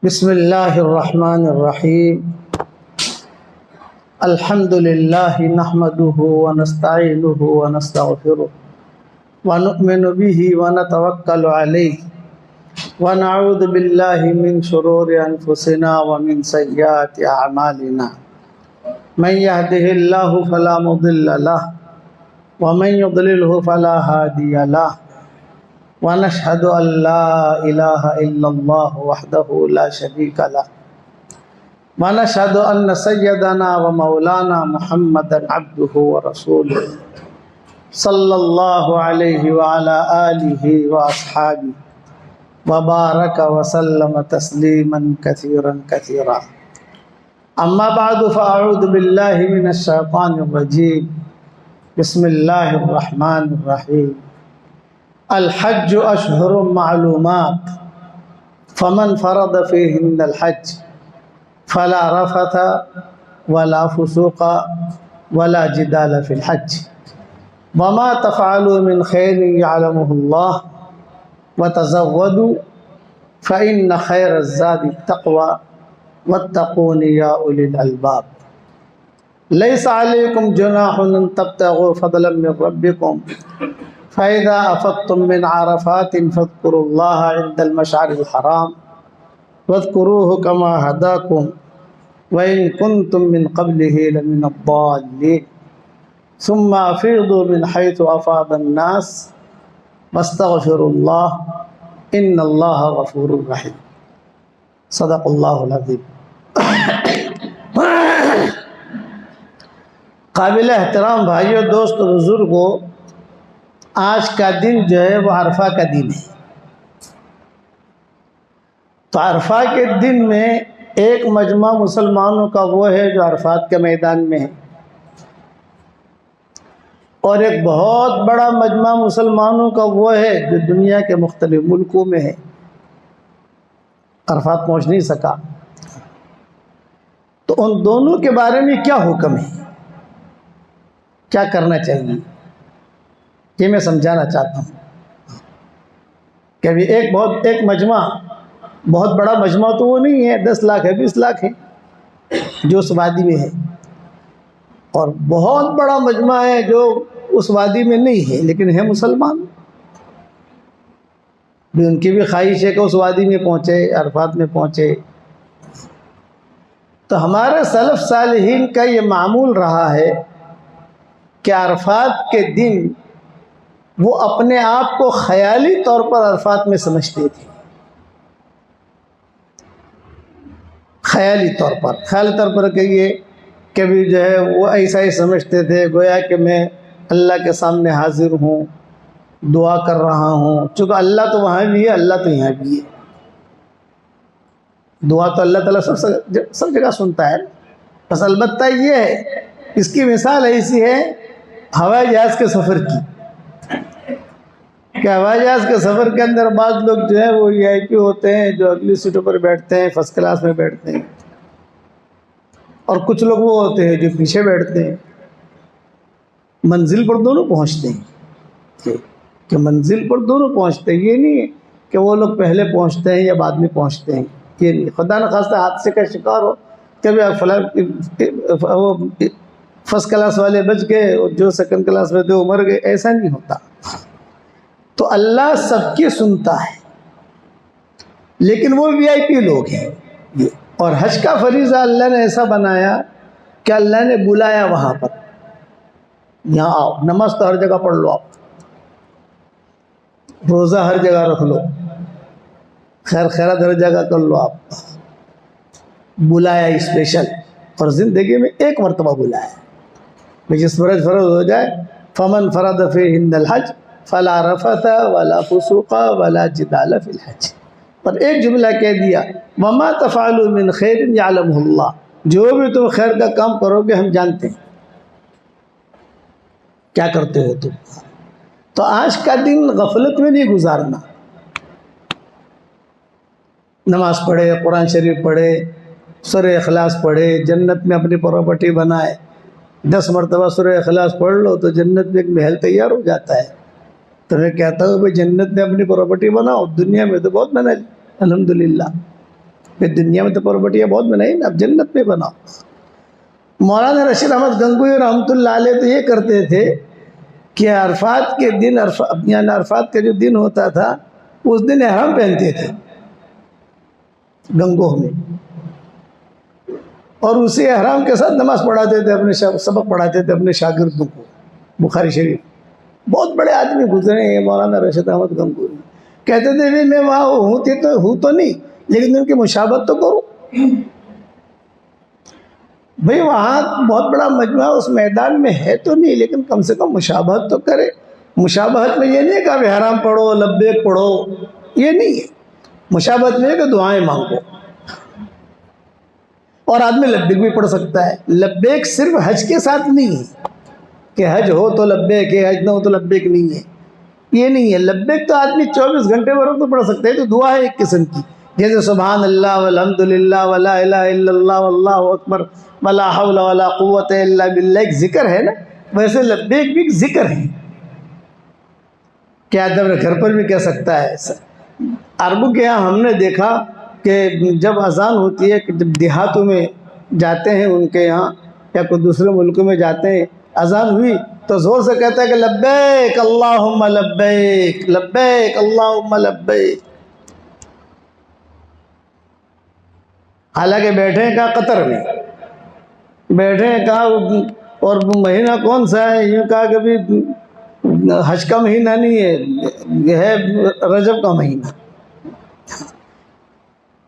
بسم اللہ الرحمن الرحیم الحمد للہ نحمده ونستعینه ونستغفره ونؤمن به ونتوکل علیہ ونعوذ باللہ من شرور انفسنا ومن سیئات اعمالنا من يهده اللہ فلا مضل له ومن يضلله فلا هادی له ونشهد أن لا إله إلا الله وحده لا شريك له ونشهد أن سيدنا ومولانا محمدا عبده ورسوله صلى الله عليه وعلى آله وأصحابه وبارك وسلم تسليما كثيرا كثيرا أما بعد فأعوذ بالله من الشيطان الرجيم بسم الله الرحمن الرحيم الحج اشہر معلومات فمن فرض فیہن الحج فلا رفث ولا فسوق ولا جدال فی الحج وما تفعلوا من خیر یعلمہ اللہ وتزودوا فإن خیر الزاد التقوى واتقون یا اولی الالباب لیس علیکم جناح ان تبتغوا فضلا من ربکم فإذا أفضتم من عرفات فاذكروا الله عند المشعر الحرام واذكروه كما هداكم وإن كنتم من قبله لمن الضالين ثم أفيضوا من حيث أفاض الناس واستغفروا الله إن الله غفور رحيم صدق الله العظيم قابل احترام بھائیو دوست بزرگوں، آج کا دن جو ہے وہ عرفہ کا دن ہے۔ تو عرفہ کے دن میں ایک مجمع مسلمانوں کا وہ ہے جو عرفات کے میدان میں ہے، اور ایک بہت بڑا مجمع مسلمانوں کا وہ ہے جو دنیا کے مختلف ملکوں میں ہے، عرفات پہنچ نہیں سکا۔ تو ان دونوں کے بارے میں کیا حکم ہے، کیا کرنا چاہیے، یہ میں سمجھانا چاہتا ہوں کہ ابھی ایک مجمع، بہت بڑا مجمع تو وہ نہیں ہے، 10 لاکھ ہے 20 لاکھ ہے جو اس وادی میں ہے، اور بہت بڑا مجمع ہے جو اس وادی میں نہیں ہے لیکن ہے مسلمان، بھی ان کی بھی خواہش ہے کہ اس وادی میں پہنچے، عرفات میں پہنچے۔ تو ہمارے سلف صالحین کا یہ معمول رہا ہے کہ عرفات کے دن وہ اپنے آپ کو خیالی طور پر عرفات میں سمجھتے تھے، خیالی طور پر کہیے کہ بھی جو ہے وہ ایسا ہی سمجھتے تھے گویا کہ میں اللہ کے سامنے حاضر ہوں، دعا کر رہا ہوں، چونکہ اللہ تو وہاں بھی ہے، اللہ تو یہاں بھی ہے، دعا تو اللہ تعالیٰ سب جگہ سنتا ہے، بس البتہ یہ ہے، اس کی مثال ایسی ہے ہوائی جہاز کے سفر کی، کہ ہوائی جہاز کے سفر کے اندر بعض لوگ جو ہے وہ VIP ہوتے ہیں جو اگلی سیٹوں پر بیٹھتے ہیں، فرسٹ کلاس میں بیٹھتے ہیں، اور کچھ لوگ وہ ہوتے ہیں جو پیچھے بیٹھتے ہیں۔ منزل پر دونوں پہنچتے ہیں، کہ منزل پر دونوں پہنچتے ہیں، یہ نہیں ہے کہ وہ لوگ پہلے پہنچتے ہیں یا بعد میں پہنچتے ہیں، یہ نہیں، خدا نخواستہ حادثے کا شکار ہو کبھی فلاں وہ فرسٹ کلاس والے بچ گئے اور جو سیکنڈ کلاس میں تھے وہ مر گئے، ایسا نہیں ہوتا۔ تو اللہ سب کی سنتا ہے، لیکن وہ VIP لوگ ہیں، اور حج کا فریضہ اللہ نے ایسا بنایا کہ اللہ نے بلایا وہاں پر، یہاں آؤ، نماز تو ہر جگہ پڑھ لو، آپ روزہ ہر جگہ رکھ لو، خیرات ہر جگہ کر لو، آپ بلایا اسپیشل، اور زندگی میں ایک مرتبہ بلایا، جس فرض ہو جائے فمن فرض فیہن الحج فلا رفث ولا فسوق ولا جدال فی الحج، پر ایک جملہ کہہ دیا وما تفعلوا من خیر یعلمہ اللہ، جو بھی تم خیر کا کام کرو گے ہم جانتے ہیں کیا کرتے ہو تم۔ تو آج کا دن غفلت میں نہیں گزارنا، نماز پڑھے، قرآن شریف پڑھے، سورہ اخلاص پڑھے، جنت میں اپنی پراپرٹی بنائے، 10 مرتبہ سورہ اخلاص پڑھ لو تو جنت میں ایک محل تیار ہو جاتا ہے۔ تو میں کہتا ہوں بھائی جنت میں اپنی پراپرٹی بناؤ، دنیا میں تو بہت بنا لی الحمدللہ، پھر دنیا میں تو پراپرٹیاں بہت بنائی نا، اب جنت میں بناؤ۔ مولانا رشید احمد گنگوئی رحمۃ اللہ علیہ تو یہ کرتے تھے کہ عرفات کے دن یعنی عرفات کا جو دن ہوتا تھا اس دن احرام پہنتے تھے گنگوہ میں، اور اسی احرام کے ساتھ نماز پڑھاتے تھے، اپنے سبق پڑھاتے تھے اپنے شاگردوں کو۔ بخاری شریف بہت بڑے آدمی گزرے ہیں مولانا رشید احمد گنگوئی، کہتے تھے بھی میں وہاں ہوں تو نہیں، لیکن ان کی مشابہت تو کروں۔ بھئی وہاں بہت بڑا مجموعہ اس میدان میں ہے تو نہیں، لیکن کم سے کم مشابہت تو کرے۔ مشابہت میں یہ نہیں ہے کہ اب حرام پڑھو لبیک پڑھو، یہ نہیں ہے۔ مشابہت میں ہے کہ دعائیں مانگو، اور آدمی لبیک بھی پڑھ سکتا ہے۔ لبیک صرف حج کے ساتھ نہیں ہے کہ حج ہو تو لبیک ہے، حج نہ ہو تو لبیک نہیں ہے، یہ نہیں ہے۔ لبیک تو آدمی 24 گھنٹے برابر تو پڑھ سکتے ہیں، تو دعا ہے ایک قسم کی، جیسے سبحان اللہ والحمد للہ ولا الہ الا اللہ واللہ اکبر ولا حول ولا قوت الا باللہ، ایک ذکر ہے نا، ویسے لبیک بھی ایک ذکر ہے کہ آدمی اپنے گھر پر بھی کہہ سکتا ہے۔ عربوں کے یہاں ہم نے دیکھا کہ جب اذان ہوتی ہے، کہ جب دیہاتوں میں جاتے ہیں ان کے یہاں یا کوئی دوسرے ملکوں میں جاتے ہیں، اذان ہوئی تو زور سے کہتا ہے کہ لبیک اللہم لبیک لبیک اللہم لبیک، حالانکہ بیٹھے ہیں کہا قطر میں، بیٹھے ہیں کہا، اور مہینہ کون سا ہے، یوں کہا کہ بھی حج کا مہینہ نہیں ہے، یہ ہے رجب کا مہینہ۔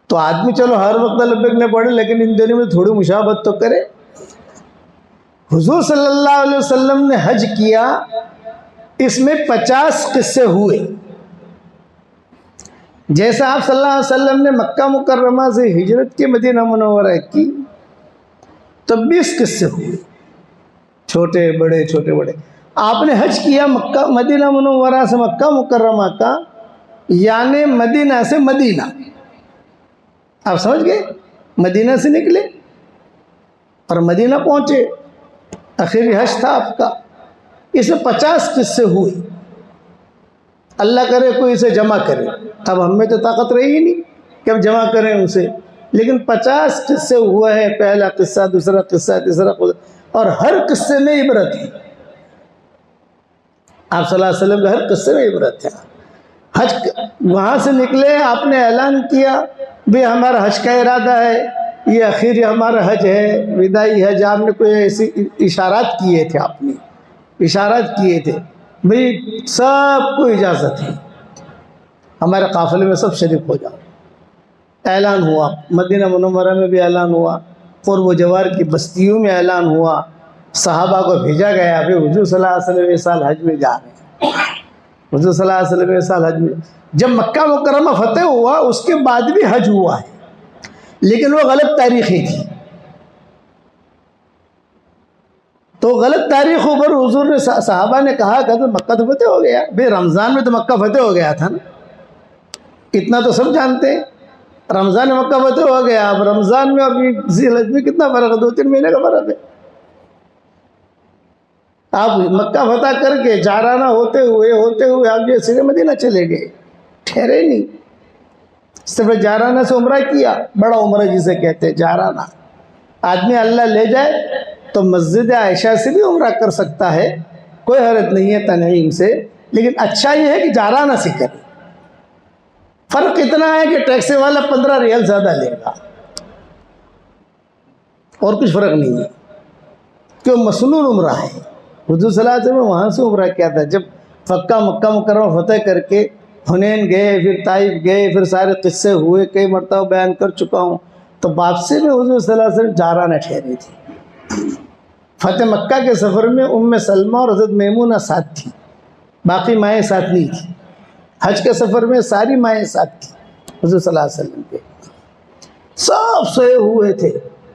تو آدمی چلو ہر وقت لبیک نہ پڑھے، لیکن ان دنوں میں تھوڑی مشابہت تو کرے۔ حضور صلی اللہ علیہ وسلم نے حج کیا، اس میں 50 قصے ہوئے۔ جیسا آپ صلی اللہ علیہ وسلم نے مکہ مکرمہ سے ہجرت کے مدینہ منورہ کی تو 20 قصے ہوئے، چھوٹے بڑے چھوٹے بڑے۔ آپ نے حج کیا مدینہ منورہ سے مکہ مکرمہ کا، یعنی مدینہ سے مدینہ، آپ سمجھ گئے، مدینہ سے نکلے اور مدینہ پہنچے، آخری حج تھا آپ کا۔ اس میں 50 قصے ہوئے۔ اللہ کرے کوئی اسے جمع کرے، اب ہم میں تو طاقت رہی ہی نہیں کہ ہم جمع کریں اسے، لیکن 50 قصے ہوئے ہیں، پہلا قصہ، دوسرا قصہ، تیسرا قصہ، اور ہر قصے میں عبرت ہے۔ آپ صلی اللہ علیہ وسلم کے ہر قصے میں عبرت ہے۔ حج وہاں سے نکلے، آپ نے اعلان کیا بھی ہمارا حج کا ارادہ ہے، یہ آخری ہمارا حج ہے، وداعی حج۔ آپ نے کوئی ایسی اشارات کیے تھے، آپ نے اشارات کیے تھے بھئی سب کو اجازت ہے، ہمارے قافلے میں سب شریک ہو جاؤ۔ اعلان ہوا، مدینہ منورہ میں بھی اعلان ہوا، قرب و جوار کی بستیوں میں اعلان ہوا، صحابہ کو بھیجا گیا بھی حضور صلی اللہ علیہ وسلم اس سال حج میں جا رہے ہیں، حضور صلی اللہ علیہ وسلم اس سال حج میں۔ جب مکہ مکرمہ فتح ہوا اس کے بعد بھی حج ہوا ہے، لیکن وہ غلط تاریخیں تھی، تو غلط تاریخوں پر حضور نے صحابہ نے کہا کہ مکہ تو فتح ہو گیا، بھئی رمضان میں تو مکہ فتح ہو گیا تھا نا، اتنا تو سب جانتے ہیں، رمضان میں مکہ فتح ہو گیا۔ اب رمضان میں اور ذی الحج میں کتنا فرق ہے، 2-3 مہینے کا فرق ہے۔ آپ مکہ فتح کر کے جارانہ ہوتے ہوئے آپ جو سیدھے مدینہ چلے گئے، ٹھہرے نہیں، صرف جارانہ سے عمرہ کیا، بڑا عمرہ جسے کہتے ہیں جارانہ۔ آدمی اللہ لے جائے تو مسجد عائشہ سے بھی عمرہ کر سکتا ہے، کوئی حرج نہیں ہے تنعیم سے، لیکن اچھا یہ ہے کہ جارانہ سے کرے۔ فرق اتنا ہے کہ ٹیکسی والا 15 ریال زیادہ لے گا، اور کچھ فرق نہیں ہے، کہ وہ مسنون عمرہ ہے۔ حضور صلی اللہ علیہ وسلم وہاں سے عمرہ کیا تھا، جب مکہ مکرمہ فتح کر کے حنین گئے، پھر طائف گئے، پھر سارے قصے ہوئے، کئی مرتبہ بیان کر چکا ہوں، تو واپسی میں حضور صلی اللہ علیہ وسلم جارانہ ٹھہرے تھے۔ فتح مکہ کے سفر میں ام سلمہ اور حضرت میمونہ ساتھ تھی، باقی مائیں ساتھ نہیں تھی۔ حج کے سفر میں ساری مائیں ساتھ تھی حضور صلی اللہ علیہ وسلم کے، سب سوئے ہوئے تھے،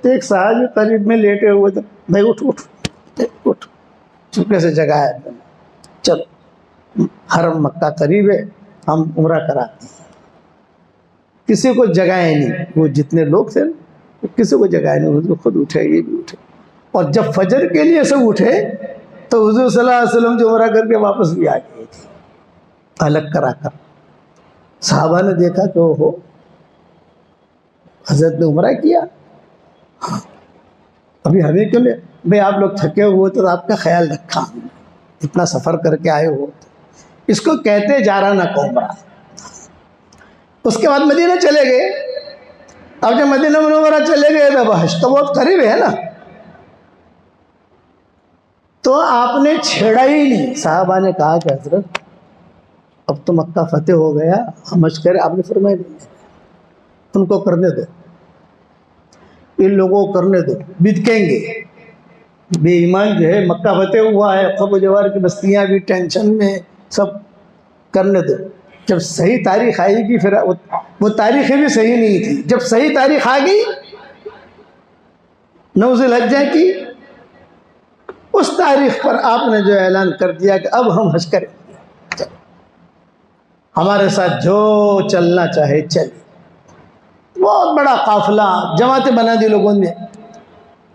ایک صحابی قریب میں لیٹے ہوئے تھے، بھائی اٹھ اٹھ اٹھ، چپکے سے جگایا، چلو حرم مکہ قریب ہے، ہم عمرہ کراتے ہیں۔ کسی کو جگائے نہیں، وہ جتنے لوگ تھے کسی کو جگائے نہیں، حضور خود اٹھے، یہ بھی اٹھے، اور جب فجر کے لیے سب اٹھے تو حضور صلی اللہ علیہ وسلم جو عمرہ کر کے واپس بھی آ گئے تھے الگ کرا کر۔ صحابہ نے دیکھا کہ وہ حضرت نے عمرہ کیا. ابھی ہمیں کیوں نہیں بھائی آپ لوگ تھکے ہوئے تو آپ کا خیال رکھا, اتنا سفر کر کے آئے ہو. اس کو کہتے جارانہ کا عمرہ. اس کے بعد مدینہ چلے گئے. اب جب مدینہ منورہ چلے گئے تو حج تو بہت قریب ہے نا, تو آپ نے چھیڑا ہی نہیں. صحابہ نے کہا کہ حضرت اب تو مکہ فتح ہو گیا, ہم حج کریں. آپ نے فرمایا نہیں, ان کو کرنے دو, ان لوگوں کو کرنے دو, بدکیں گے. بے ایمان جو ہے مکہ فتح ہوا ہے, قب و جوار کی بستیاں بھی ٹینشن میں, سب کرنے دو. جب صحیح تاریخ آئے گی پھر وہ تاریخیں بھی صحیح نہیں تھی. جب صحیح تاریخ آ گئی 9 ذی الحجہ کی, اس تاریخ پر آپ نے جو اعلان کر دیا کہ اب ہم حج کریں, ہمارے ساتھ جو چلنا چاہے چلے. بہت بڑا قافلہ, جماعتیں بنا دی لوگوں نے.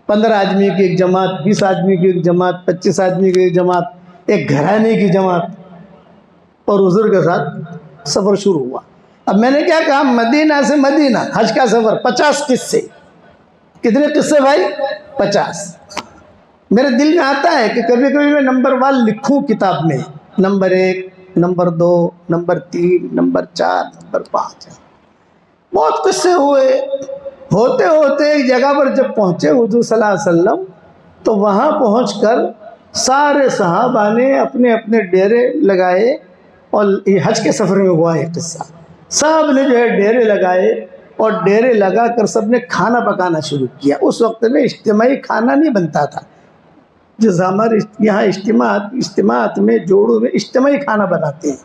15 آدمی کی ایک جماعت, 20 آدمی کی ایک جماعت, 25 آدمی کی ایک جماعت, ایک گھرانے کی جماعت, اور حضور کے ساتھ سفر شروع ہوا. اب میں نے کیا کہا, مدینہ سے مدینہ حج کا سفر 50 قصے. کتنے قصے بھائی؟ 50. میرے دل میں آتا ہے کہ کبھی کبھی میں نمبر 1 لکھوں کتاب میں, number 1, number 2, number 3, number 4, number 5. بہت قصے ہوئے. ہوتے ہوتے ایک جگہ پر جب پہنچے حضور صلی اللہ علیہ وسلم, تو وہاں پہنچ کر سارے صحابہ نے اپنے اپنے ڈیرے لگائے. اور یہ حج کے سفر میں ہوا یہ قصہ. سب نے جو ہے ڈیرے لگائے, اور ڈیرے لگا کر سب نے کھانا پکانا شروع کیا. اس وقت میں اجتماعی کھانا نہیں بنتا تھا. جس ہمارے یہاں اجتماعات میں جوڑوں میں اجتماعی کھانا بناتے ہیں,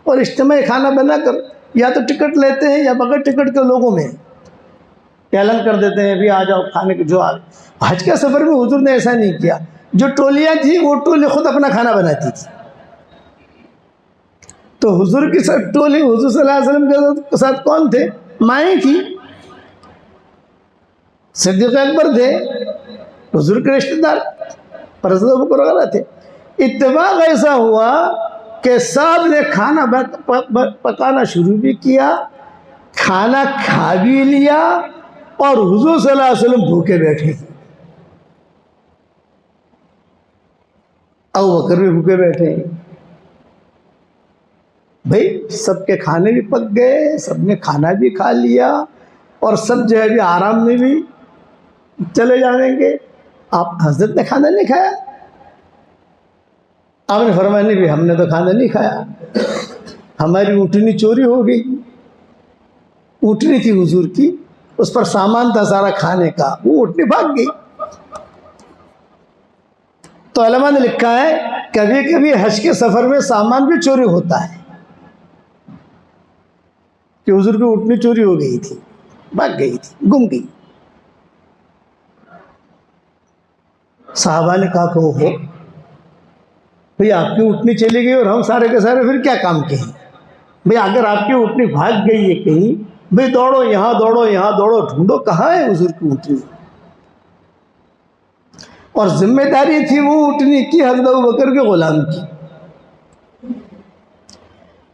اور اجتماعی کھانا بنا کر یا تو ٹکٹ لیتے ہیں یا بغیر ٹکٹ کے لوگوں میں اعلان کر دیتے ہیں بھی آ جاؤ کھانے کے. جو حج کے سفر میں حضور نے ایسا نہیں کیا. جو ٹولیاں تھیں وہ ٹولی خود اپنا کھانا بناتی تھی. تو حضور کی ٹولی حضور صلی اللہ علیہ وسلم کے ساتھ کون تھے؟ مائیں تھی, صدیق اکبر تھے, حضور کے رشتہ دار حضرت ابوبکر وغیرہ تھے. اتفاق ایسا ہوا کہ سب نے کھانا پکانا شروع بھی کیا, کھانا کھا بھی لیا, اور حضور صلی اللہ علیہ وسلم بھوکے بیٹھے تھے. ابوبکر بھی بھوکے بیٹھے ہیں. بھائی سب کے کھانے بھی پک گئے, سب نے کھانا بھی کھا لیا, اور سب جو ہے ابھی آرام میں بھی چلے جائیں گے. آپ حضرت نے کھانا نہیں کھایا؟ آپ نے فرمایا نہیں بھی ہم نے تو کھانا نہیں کھایا, ہماری اونٹنی چوری ہو گئی. اونٹنی تھی حضور کی, اس پر سامان تھا سارا کھانے کا, وہ اونٹنی بھاگ گئی. تو علماء نے لکھا ہے کبھی کبھی حج کے سفر میں سامان بھی چوری ہوتا ہے, کہ حضور کی اونٹنی چوری ہو گئی تھی, بھاگ گئی تھی, گم گئی. صحابہ نے کہا کہ وہ ہو بھئی آپ کی اونٹنی چلی گئی اور ہم سارے کے سارے پھر کیا کام کے ہیں. بھئی اگر آپ کی اونٹنی بھاگ گئی ہے کہیں, بھئی دوڑو یہاں دوڑو یہاں دوڑو, ڈھونڈو کہاں ہے حضور کی اونٹنی. اور ذمہ داری تھی وہ اونٹنی کی حضرت ابوبکر کے غلام کی.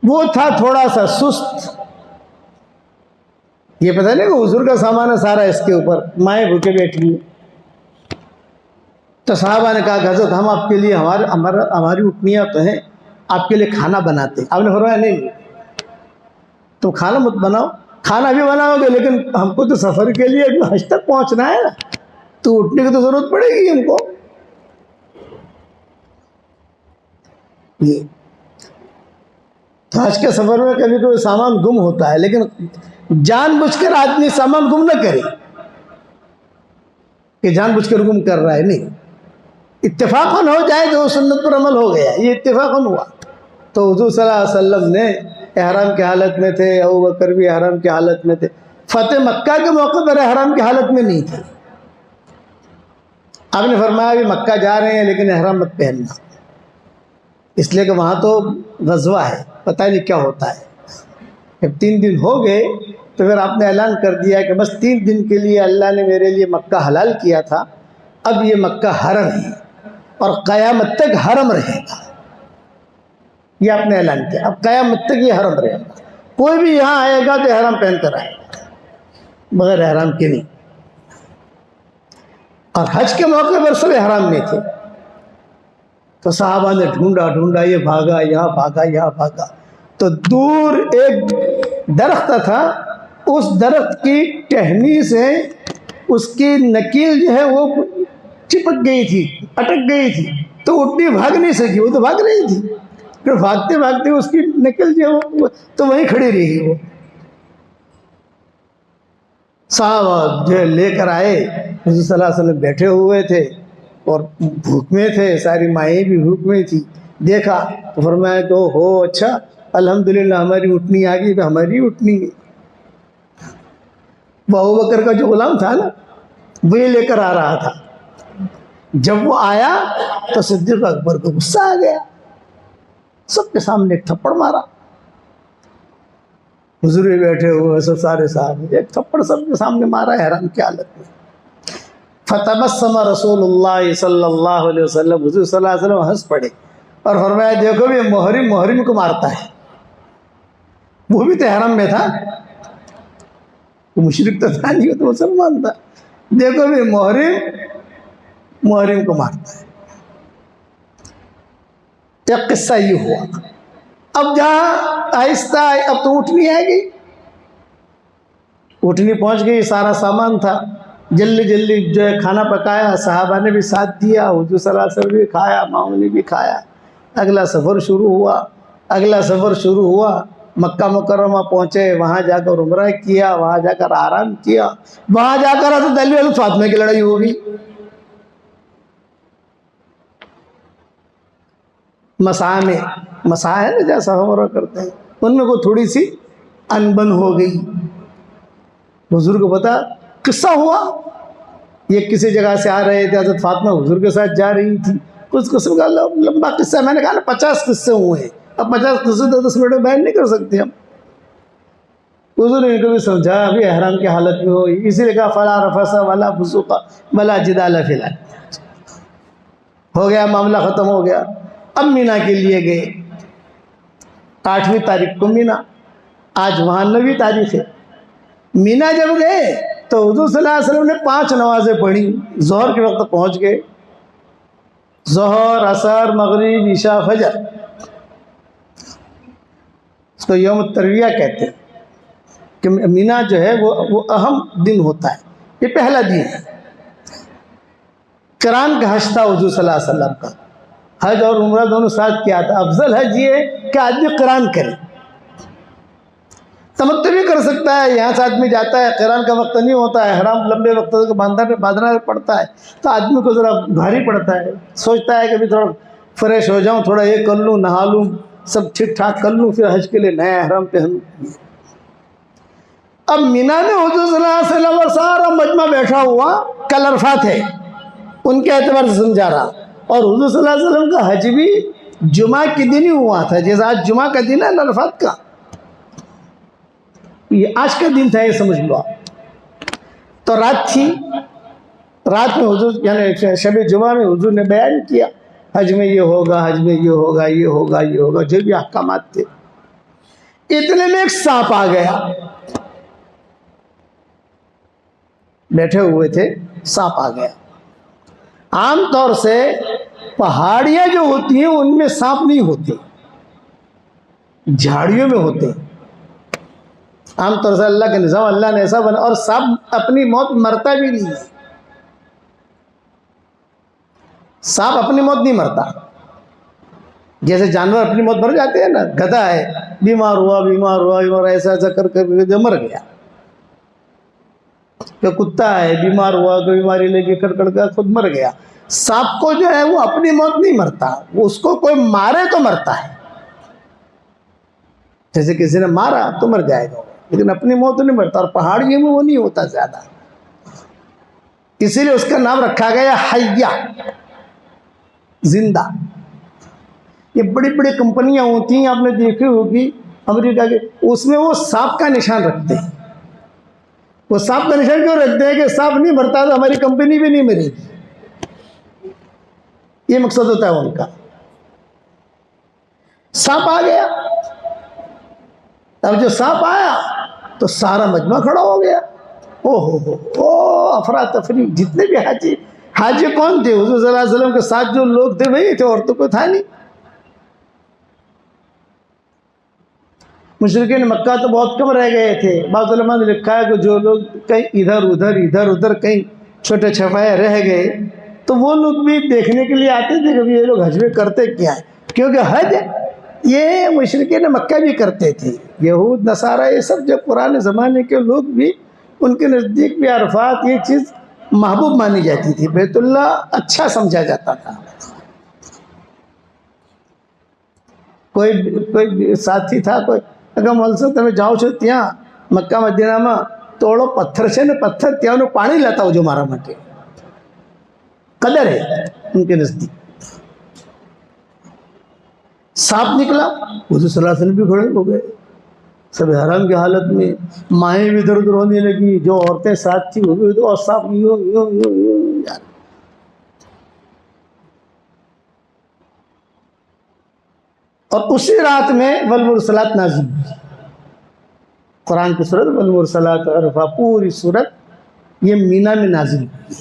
وہ تھا تھوڑا سا سست, یہ پتہ نہیں کہ حضور کا سامان ہے سارا اس کے اوپر, مائیں بھوکے بیٹھی ہیں. تو صحابہ نے کہا کہ حضرت ہم آپ کے لیے ہماری اونٹنیاں تو ہیں, آپ کے لیے کھانا بناتے. آپ نے فرمایا نہیں, تم کھانا مت بناؤ, کھانا بھی بناؤ گے لیکن ہم کو تو سفر کے لیے ابھی حج تک پہنچنا ہے نا, تو اٹھنے کی تو ضرورت پڑے گی ہم کو. یہ تو حج کے سفر میں کبھی کوئی سامان گم ہوتا ہے, لیکن جان بوجھ کر آدمی سامان گم نہ کرے کہ جان بوجھ کر گم کر رہا ہے. نہیں, اتفاقاً ہو جائے تو وہ سنت پر عمل ہو گیا. یہ اتفاقاً ہوا. تو حضور صلی اللہ علیہ وسلم نے احرام کی حالت میں تھے, ابوبکر بھی احرام کی حالت میں تھے. فتح مکہ کے موقع پر احرام کی حالت میں نہیں تھے. آپ نے فرمایا بھی مکہ جا رہے ہیں لیکن احرام مت پہننا, اس لیے کہ وہاں تو غزوہ ہے, پتہ نہیں کیا ہوتا ہے. جب 3 دن ہو گئے تو پھر آپ نے اعلان کر دیا کہ بس 3 دن کے لیے اللہ نے میرے لیے مکہ حلال کیا تھا, اب یہ مکہ حرم ہے اور قیامت تک حرم رہے گا. یہ آپ نے اعلان کیا, اب قیامت تک یہ حرم رہے گا. کوئی بھی یہاں آئے گا تو احرام پہن کر آئے گا. بغیر احرام کے نہیں. اور حج کے موقع پر سب احرام میں تھے. تو صحابہ نے ڈھونڈا یہ بھاگا یہاں بھاگا یہاں بھاگا. تو دور ایک درخت تھا, اس درخت کی ٹہنی سے اس کی نکیل جو ہے وہ چپک گئی تھی, اٹک گئی تھی. تو اٹھنی بھاگ نہیں سکی, وہ تو بھاگ رہی تھی. پھر بھاگتے بھاگتے اس کی نکل جو ہے تو وہیں کھڑی رہی. وہ صاحب جو لے کر آئے, حضور صلی اللہ علیہ وسلم بیٹھے ہوئے تھے اور بھوک میں تھے, ساری مائیں بھی بھوک میں تھی. دیکھا تو فرمایا کہ ہو اچھا الحمدللہ ہماری اٹھنی آ گئی. تو ہماری اٹھنی ابو بکر کا جو غلام تھا نا, وہی لے کر آ رہا تھا. جب وہ آیا تو صدیق اکبر کو غصہ آ گیا, سب کے سامنے ایک تھپڑ مارا. حضور بھی بیٹھے ہوئے سب سارے صاحب, ایک تھپڑ سب کے سامنے مارا احرام کی حالت میں. فتبسم رسول اللہ صلی اللہ علیہ وسلم, حضور صلی اللہ علیہ وسلم ہنس پڑے اور فرمایا دیکھو بھی محرم کو مارتا ہے. وہ بھی تو احرام میں تھا, وہ مشرک تو تھا نہیں, وہ تو مسلمان تھا. دیکھو بھی محرم کو مارتا ہے. ایک قصہ یہ ہوا. اب جہاں آہستہ اب تو اٹھنی آ گئی, اٹھنی پہنچ گئی, سارا سامان تھا. جلدی جو ہے کھانا پکایا, صحابہ نے بھی ساتھ دیا, حضور صلی اللہ علیہ وسلم بھی کھایا, ماؤں نے بھی کھایا. اگلا سفر شروع ہوا. مکہ مکرمہ پہنچے, وہاں جا کر عمرہ کیا, وہاں جا کر آرام کیا. وہاں جا کر حضرت علی اور فاطمہ کی لڑائی ہو گئی. مسا ہے نا جیسا عمرہ کرتے ہیں, ان میں کو تھوڑی سی انبن ہو گئی. حضور کو پتا قصہ ہوا, یہ کسی جگہ سے آ رہے تھے, حضرت فاطمہ حضور کے ساتھ جا رہی تھی. کچھ قسم کا لمبا قصہ, میں نے کہا نا 50 قصے ہوئے ہیں. اب 50 قصے 10 منٹ میں بیان نہیں کر سکتے ہم. حضور نے کبھی سمجھا ابھی احرام کی حالت میں ہو, اسی لیے کہا فلا رفث ولا فسوق ولا جدال فی الحج. ہو گیا معاملہ, ختم ہو گیا. اب مینا کے لیے گئے, 8ویں تاریخ کو مینا, آج وہاں 9ویں تاریخ ہے. مینا جب گئے تو حضور صلی اللہ علیہ وسلم نے 5 نمازیں پڑھی. ظہر کے وقت پہنچ گئے, ظہر, عصر, مغرب, عشاء, فجر. اس کو یوم الترویہ کہتے ہیں کہ مینا جو ہے وہ اہم دن ہوتا ہے. یہ پہلا دن ہے. قران کا حج تھا حضور صلی اللہ علیہ وسلم کا, حج اور عمرہ دونوں ساتھ کیا تھا. افضل حج یہ ہے کہ آدمی قران کرے. تمتع بھی کر سکتا ہے, یہاں سے آدمی جاتا ہے, قران کا وقت نہیں ہوتا ہے, احرام لمبے وقت تک باندھنا پڑتا ہے, تو آدمی کو ذرا بھاری پڑتا ہے. سوچتا ہے کہ بھی تھوڑا فریش ہو جاؤں, تھوڑا یہ کر لوں, نہا لوں, سب ٹھیک ٹھاک کر لوں, پھر حج کے لیے نیا احرام پہن. اب مینا میں حضور صلی اللہ علیہ وسلم اور سارا مجمع بیٹھا ہوا, کل عرفات ہے, ان کے اعتبار سے سمجھا رہا. اور حضور صلی اللہ علیہ وسلم کا حج بھی جمعہ کے دن ہی ہوا تھا, جیسا آج جمعہ کا دن ہے عرفات کا, یہ آج کا دن تھا, یہ سمجھ لو آپ. تو رات تھی, رات میں حضور یعنی شب جمعہ میں حضور نے بیان کیا حج میں یہ ہوگا, حج میں یہ ہوگا, یہ ہوگا, یہ ہوگا, جو بھی احکامات تھے. اتنے میں ایک سانپ آ گیا, بیٹھے ہوئے تھے, سانپ آ گیا. عام طور سے پہاڑیاں جو ہوتی ہیں ان میں سانپ نہیں ہوتے, جھاڑیوں میں ہوتے ہیں. عام طور سے اللہ کا نظام, اللہ نے ایسا بنا, اور سانپ اپنی موت مرتا بھی نہیں ہے. سانپ اپنی موت نہیں مرتا, جیسے جانور اپنی موت مر جاتے ہیں نا. گدھا ہے, بیمار ہوا, ایسا کر مر گیا. کہ کتا ہے, بیمار ہوا, کوئی بیماری لے کے کڑ گیا, خود مر گیا. سانپ کو جو ہے وہ اپنی موت نہیں مرتا, وہ اس کو کوئی مارے تو مرتا ہے. جیسے کسی نے مارا تو مر جائے گا, لیکن اپنی موت نہیں مرتا. اور پہاڑیوں میں وہ نہیں ہوتا زیادہ, اسی لیے اس کا نام رکھا گیا حیہ, زندہ. یہ بڑی بڑی کمپنیاں ہوتی ہیں, آپ نے دیکھی ہوگی امریکہ کے, اس میں وہ سانپ کا نشان رکھتے ہیں. وہ سانپ کا نشان کیوں رکھتے ہیں کہ سانپ نہیں مرتا تو ہماری کمپنی بھی نہیں مرے گی, یہ مقصد ہوتا ہے ان کا. سانپ آ گیا. اب جو سانپ آیا تو سارا مجمع کھڑا ہو گیا. افراتفری. جتنے بھی حاجی کون تھے؟ حضور صلی اللہ علیہ وسلم کے ساتھ جو لوگ تھے وہی تھے، عورتوں کو تھا نہیں. مشرکین مکہ تو بہت کم رہ گئے تھے. بعض علماء نے لکھا ہے کہ جو لوگ کہیں ادھر ادھر کہیں چھوٹے چھپائے رہ گئے تو وہ لوگ بھی دیکھنے کے لیے آتے تھے کہ یہ لوگ حج میں کرتے کیا ہے، کیونکہ حج یہ مشرکین مکہ بھی کرتے تھے. یہود نصارہ یہ سب جب پرانے زمانے کے لوگ بھی، ان کے نزدیک بھی عرفات یہ چیز محبوب مانی جاتی تھی. بیت اللہ اچھا سمجھا جاتا تھا. کوئی ساتھی تھا، کوئی اگر ملسو تمہیں جاؤ چھو تیاں مکہ مدینہ میں توڑو پتھر سے نے پتھر تیاں پانی لاتا ہو جو مارا مٹے قدر ہے ان کے نزدیک. سانپ نکلا، حضور صلی اللہ علیہ وسلم بھی کھڑے ہو گئے سب حرام کی حالت میں. مائیں بھی ادھر ادھر ہونے لگی، جو عورتیں ساتھ تھی وہ بھی، اور سانپ یوں یوں یوں یوں یار. اور اسی رات میں والمرسلات نازل ہوئی قرآن کی سورت والمرسلات عرفا. پوری سورت یہ مینا میں نازل ہوئی،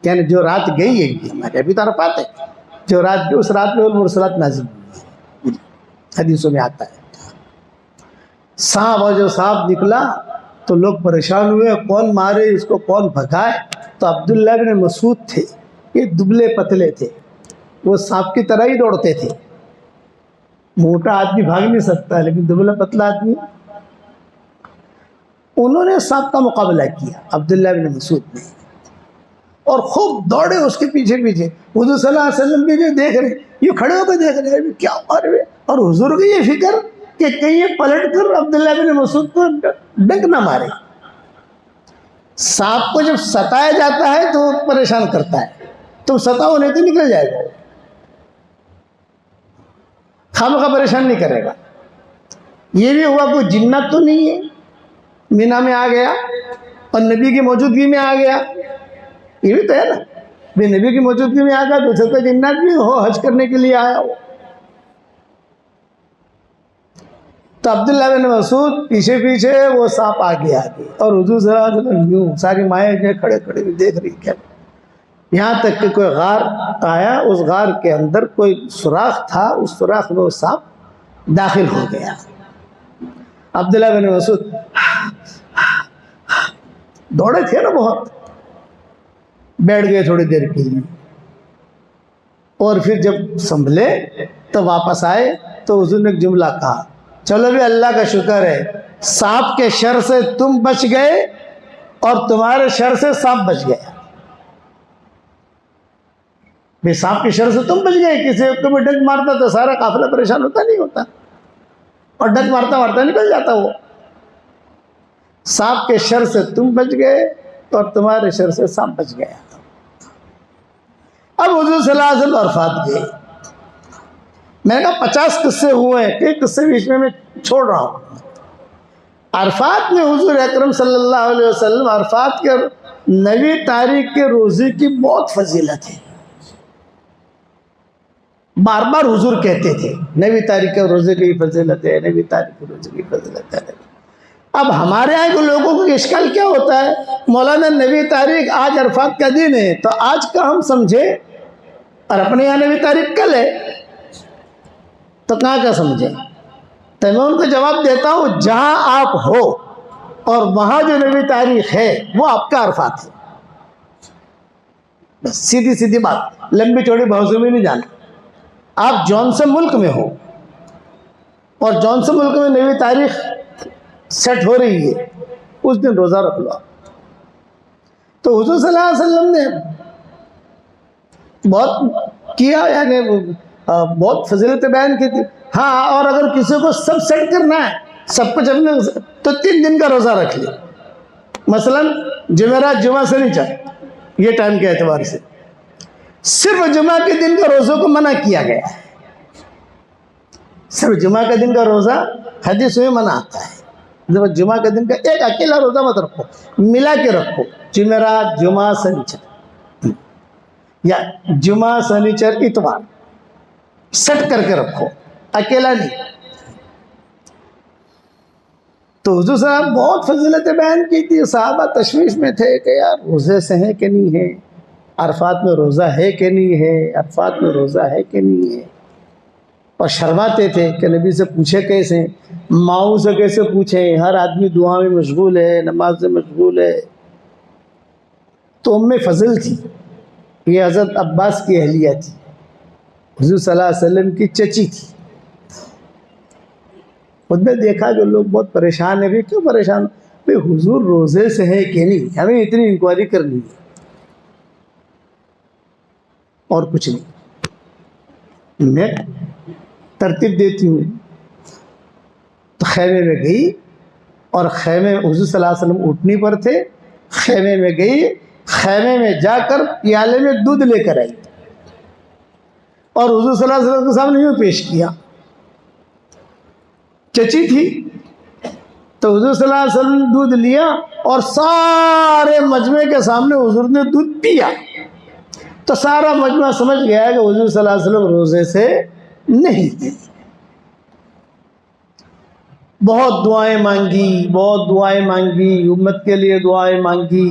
یعنی جو رات گئی ہے ہمارے ابھی تو عرفات ہے، جو رات گئی اس رات میں والمرسلات نازل ہوئی. حدیثوں میں آتا ہے سانپ، اور جو سانپ نکلا تو لوگ پریشان ہوئے، کون مارے اس کو، کون بھگائے. تو عبداللہ بن مسعود تھے، یہ دبلے پتلے تھے، وہ سانپ کی طرح ہی دوڑتے تھے. موٹا آدمی بھاگ نہیں سکتا لیکن دبلا پتلا آدمی. انہوں نے سانپ کا مقابلہ کیا عبداللہ بن مسعود نے، اور خوب دوڑے اس کے پیچھے پیچھے. حضور صلی اللہ علیہ وسلم بھی جو دیکھ رہے، یہ کھڑے ہو کے دیکھ رہے ہیں کیا مارے ہوئے، اور حضور کو یہ فکر کہ کہیں یہ پلٹ کر عبداللہ بن مسعود کو ڈنک نہ مارے. سانپ کو جب ستایا جاتا ہے تو پریشان کرتا ہے، تو ستاؤ نہیں تو نکل جائے گا، خامخواہ پریشان نہیں کرے گا. یہ بھی ہوا کوئی جنت تو نہیں ہے، مینا میں آ گیا اور نبی کی موجودگی میں آ گیا، یہ بھی تو ہے نا. بے نبی کی موجودگی میں آ گیا تو سکتا جنت بھی ہو، حج کرنے کے لیے آیا ہو. تو عبداللہ بن مسعود پیچھے پیچھے، وہ سانپ آگے آگے، اور حضور صلی اللہ علیہ وسلم یوں ساری مائیں جو کھڑے کھڑے بھی دیکھ رہی کیا. یہاں تک کہ کوئی غار آیا، اس غار کے اندر کوئی سوراخ تھا، اس سوراخ میں وہ سانپ داخل ہو گیا. عبداللہ بن مسعود دوڑے تھے نا بہت، بیٹھ گئے تھوڑی دیر کے لیے، اور پھر جب سنبھلے تو واپس آئے تو حضور نے ایک جملہ کہا، چلو بھی اللہ کا شکر ہے سانپ کے شر سے تم بچ گئے اور تمہارے شر سے سانپ بچ گیا. بے سانپ کے شر سے تم بچ گئے، کسی ایک کو بھی ڈنک مارتا تو سارا قافلہ پریشان ہوتا نہیں ہوتا، اور ڈنک مارتا مارتا نکل جاتا. وہ سانپ کے شر سے تم بچ گئے اور تمہارے شر سے سانپ بچ گیا. اب حضور صلی اللہ علیہ وسلم عرفات گئے. میں نے کہا 50 قصے ہوئے ہیں، ایک قصے بیچ میں چھوڑ رہا ہوں. عرفات میں حضور اکرم صلی اللہ علیہ وسلم، عرفات کے 9 تاریخ کے روزے کی بہت فضیلت ہے. بار بار حضور کہتے تھے 9 تاریخ کے روزے کی فضیلت ہے، 9 تاریخ کے روزے کی فضیلت ہے. اب ہمارے یہاں کے لوگوں کو اشکال کیا ہوتا ہے، مولانا 9 تاریخ آج عرفات کا دن ہے تو آج کا ہم سمجھے، اور اپنے یہاں 9 تاریخ کل ہے تو کہاں کا سمجھے. تو میں ان کو جواب دیتا ہوں، جہاں آپ ہو اور وہاں جو 9 تاریخ ہے وہ آپ کا عرفات ہے. بس سیدھی سیدھی بات، لمبی چوڑی بحثوں میں نہیں جانا. آپ جون سے ملک میں ہو اور جون سے ملک میں 9 تاریخ سیٹ ہو رہی ہے، اس دن روزہ رکھ لو. تو حضور صلی اللہ علیہ وسلم نے بہت کیا، یعنی بہت فضیلت بیان کی تھی. ہاں، اور اگر کسی کو سب سیٹ کرنا ہے، سب کچھ اپنے، تو 3 دن کا روزہ رکھ لے. مثلا جمعرات، جمعہ سے نہیں چاہے، یہ ٹائم کے اعتبار سے صرف جمعہ کے دن کا روزوں کو منع کیا گیا ہے. صرف جمعہ کے دن کا روزہ حدیث میں منع آتا ہے. جمعہ کے دن کا ایک اکیلا روزہ مت رکھو، ملا کے رکھو، جمعرات، جمعہ، سنیچر، یا جمعہ، سنیچر، اتوار، سیٹ کر کے رکھو، اکیلا نہیں. تو حضور صلی اللہ علیہ وسلم بہت فضیلتیں بیان کی تھی. صحابہ تشویش میں تھے کہ یار روزے سے ہیں کہ نہیں ہے, عرفات میں روزہ ہے کہ نہیں ہے, عرفات میں روزہ ہے کہ نہیں ہے. اور شرماتے تھے کہ نبی سے پوچھے کیسے, ماؤں سے کیسے پوچھیں, ہر آدمی دعا میں مشغول ہے, نماز میں مشغول ہے. تو ام فضل تھی, یہ حضرت عباس کی اہلیہ تھی, حضور صلی اللہ علیہ وسلم کی چچی تھی. خود نے دیکھا جو لوگ بہت پریشان ہیں. کیوں پریشان؟ بھائی حضور روزے سے ہے کہ نہیں, ہمیں اتنی انکوائری کرنی ہے اور کچھ نہیں. میں ترتیب دیتی ہوں. تو خیمے میں گئی, اور خیمے حضور صلی اللہ علیہ وسلم اٹھنی پر تھے. خیمے میں گئی, خیمے میں جا کر پیالے میں دودھ لے کر آئی, اور حضور صلی اللہ علیہ وسلم کے سامنے یوں پیش کیا. چچی تھی تو حضور صلی اللہ علیہ وسلم نے دودھ لیا اور سارے مجمع کے سامنے حضور نے دودھ پیا. تو سارا مجمع سمجھ گیا کہ حضور صلی اللہ علیہ وسلم روزے سے نہیں ہیں. بہت دعائیں مانگی, بہت دعائیں مانگی, امت کے لیے دعائیں مانگی,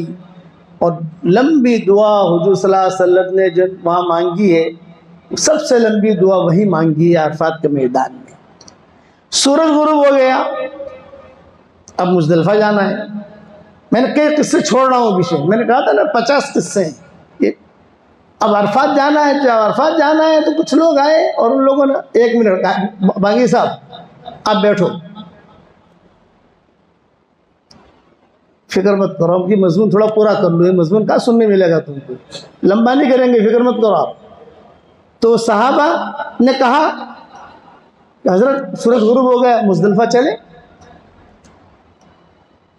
اور لمبی دعا حضور صلی اللہ علیہ وسلم نے جو وہاں مانگی ہے, سب سے لمبی دعا وہی مانگی ہے عرفات کے میدان میں. سورج غروب ہو گیا, اب مزدلفہ جانا ہے. میں نے کئی قصے چھوڑ رہا ہوں پیچھے, میں نے کہا تھا نا 50 قصے ہیں. اب عرفات جانا ہے, جب عرفات جانا ہے تو کچھ لوگ آئے, اور ان لوگوں نے 1 منٹ کہا, باغی صاحب آپ بیٹھو, فکر مت کرو, آپ کی مضمون تھوڑا پورا کر لو, یہ مضمون کہاں سننے ملے گا تم کو, لمبا نہیں کریں گے, فکر مت کرو آپ. تو صحابہ نے کہا کہ حضرت سورج غروب ہو گیا, مزدلفہ چلے.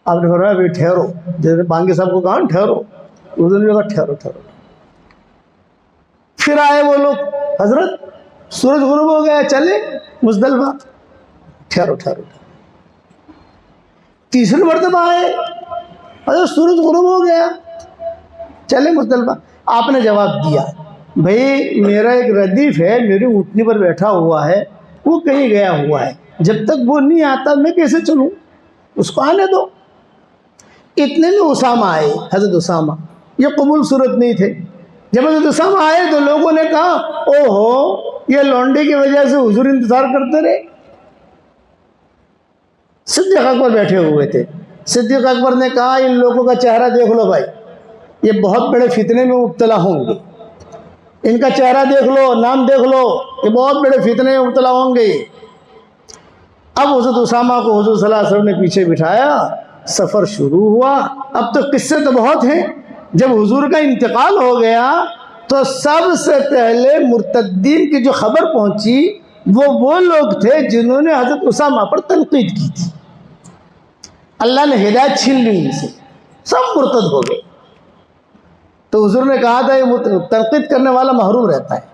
آپ نے فرمایا بھائی ٹھہرو, جیسے بانگی صاحب کو کہا ٹھہرو, اس نے کہا ٹھہرو ٹھہرو. پھر آئے وہ لوگ, حضرت سورج غروب ہو گیا چلے مزدلفہ, ٹھہرو ٹھہرو. تیسری مرتبہ آئے, حضرت سورج غروب ہو گیا چلے مزدلفہ. آپ نے جواب دیا, بھائی میرا ایک ردیف ہے, میری اونٹنی پر بیٹھا ہوا ہے, وہ کہیں گیا ہوا ہے, جب تک وہ نہیں آتا میں کیسے چلوں, اس کو آنے دو. اتنے میں اسامہ آئے, حضرت اسامہ, یہ قبول صورت نہیں تھے. جب حضرت اسامہ آئے تو لوگوں نے کہا او ہو, یہ لونڈے کی وجہ سے حضور انتظار کرتے رہے. صدیق اکبر بیٹھے ہوئے تھے. صدیق اکبر نے کہا ان لوگوں کا چہرہ دیکھ لو بھائی, یہ بہت بڑے فتنے میں مبتلا ہوں گے. ان کا چہرہ دیکھ لو, نام دیکھ لو, یہ بہت بڑے فتنے میں مبتلا ہوں گے. اب حضرت اسامہ کو حضور صلی اللہ علیہ وسلم نے پیچھے بٹھایا, سفر شروع ہوا. اب تو قصے تو بہت ہیں. جب حضور کا انتقال ہو گیا تو سب سے پہلے مرتدین کی جو خبر پہنچی وہ لوگ تھے جنہوں نے حضرت اسامہ پر تنقید کی تھی. اللہ نے ہدایت چھین لی ان سے, سب مرتد ہو گئے. تو حضور نے کہا تھا یہ تنقید کرنے والا محروم رہتا ہے.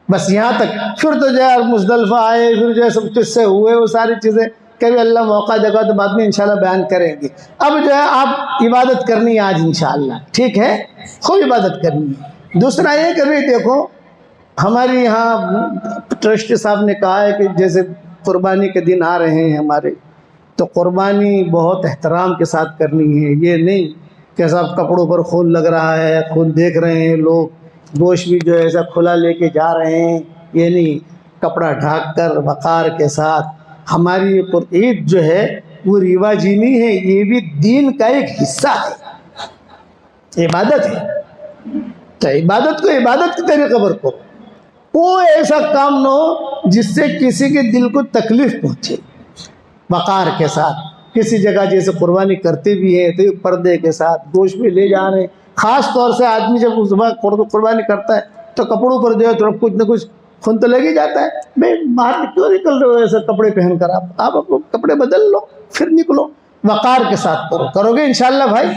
بس یہاں تک. پھر تو جو ہے مزدلفہ آئے, پھر جو ہے سب قصے ہوئے, وہ ساری چیزیں کبھی اللہ موقع دے گا تو بعد میں انشاءاللہ بیان کریں گے. اب جو ہے آپ عبادت کرنی ہے آج انشاءاللہ, ٹھیک ہے, خوب عبادت کرنی ہے. دوسرا یہ کہ بھی دیکھو, ہمارے یہاں ٹرسٹی صاحب نے کہا ہے کہ جیسے قربانی کے دن آ رہے ہیں ہمارے, تو قربانی بہت احترام کے ساتھ کرنی ہے. یہ نہیں کہ صاحب کپڑوں پر خون لگ رہا ہے, خون دیکھ رہے ہیں لوگ, گوشت بھی جو ہے ایسا کھلا لے کے جا رہے ہیں. یہ نہیں, کپڑا ڈھانک کر وقار کے ساتھ. ہماری عید جو ہے وہ رواجی نہیں ہے, یہ بھی دین کا ایک حصہ ہے, عبادت ہے. تو عبادت کو عبادت کے طریقے پر کرو. کوئی ایسا کام نہ ہو جس سے کسی کے دل کو تکلیف پہنچے. وقار کے ساتھ. کسی جگہ جیسے قربانی کرتے بھی ہیں تو پردے کے ساتھ گوشت بھی لے جا رہے ہیں. خاص طور سے آدمی جب اس قربانی کرتا ہے تو کپڑوں پر جو ہے تھوڑا کچھ نہ کچھ خون تو لگ ہی جاتا ہے. بھائی باہر کیوں نکل رہے ہو ایسے کپڑے پہن کر, آپ کپڑے بدل لو پھر نکلو. وقار کے ساتھ کرو گے انشاءاللہ بھائی,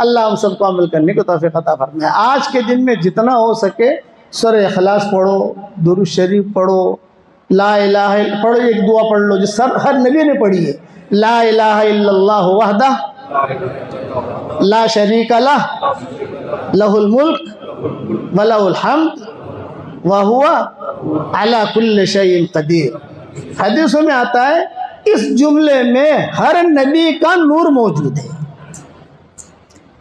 اللہ ہم سب کو عمل کرنے کو توفیق عطا فرمائے. آج کے دن میں جتنا ہو سکے سورہ اخلاص پڑھو, درود شریف پڑھو, لا الہ الا پڑھو. ایک دعا پڑھ لو جو ہر نبی نے پڑھی ہے, لا الہ الا اللہ وحدہ لا شریک لہ لہ الملک ولہ الحمد وہو علی کل شیء قدیر. حدیثوں میں آتا ہے اس جملے میں ہر نبی کا نور موجود ہے.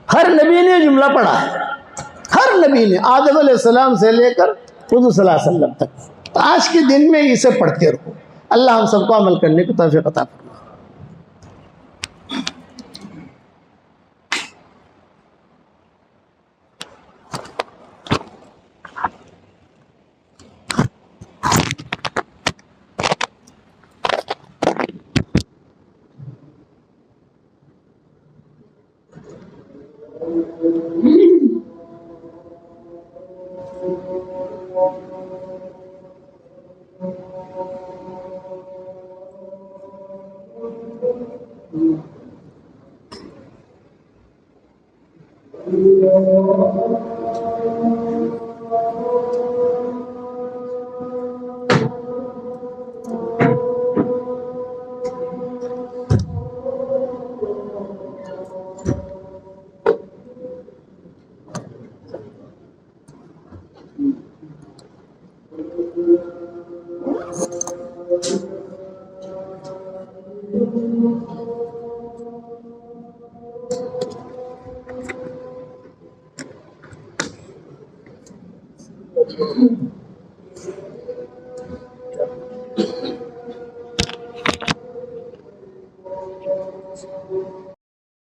ہر نبی نے جملہ پڑھا ہے, ہر نبی نے, آدم علیہ السلام سے لے کر حضور صلی اللہ علیہ وسلم تک. تو آج کے دن میں اسے پڑھتے رہو. اللہ ہم سب کو عمل کرنے کی توفیق عطا فرمائے.